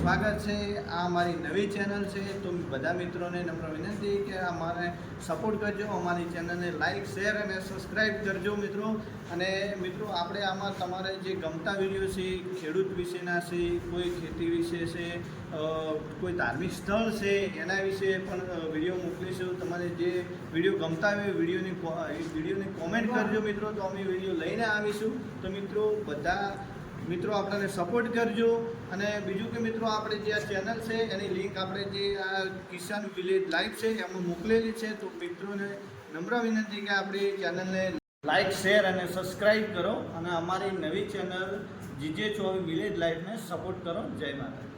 સ્વાગત છે। આ અમારી નવી ચેનલ છે, તો બધા મિત્રોને નમ્ર વિનંતી કે અમારે સપોર્ટ કરજો, અમારી ચેનલને લાઇક, શેર અને સબસ્ક્રાઈબ કરજો મિત્રો। અને મિત્રો આપણે આમાં તમારે જે ગમતા વિડીયો છે, ખેડૂત વિશેના છે, કોઈ ખેતી વિશે છે, કોઈ ધાર્મિક સ્થળ છે એના વિશે પણ વિડીયો મોકલીશું। તમારે જે વિડીયો ગમતા હોય વિડીયોની કોમેન્ટ કરજો મિત્રો, તો અમે વિડીયો લઈને આવીશું। તો મિત્રો બધા મિત્રો આપણને સપોર્ટ કરજો। અને બીજું કે મિત્રો આપણે જે આ ચેનલ છે એની લિંક આપણે જે આ કિસાન વિલેજ લાઈવ છે એમાં મોકલેલી છે। તો મિત્રોને નમ્ર વિનંતી કે આપણી ચેનલને લાઇક, શેર અને સબસ્ક્રાઈબ કરો અને અમારી નવી ચેનલ GJ24 વિલેજ લાઈવને સપોર્ટ કરો। જય માતા।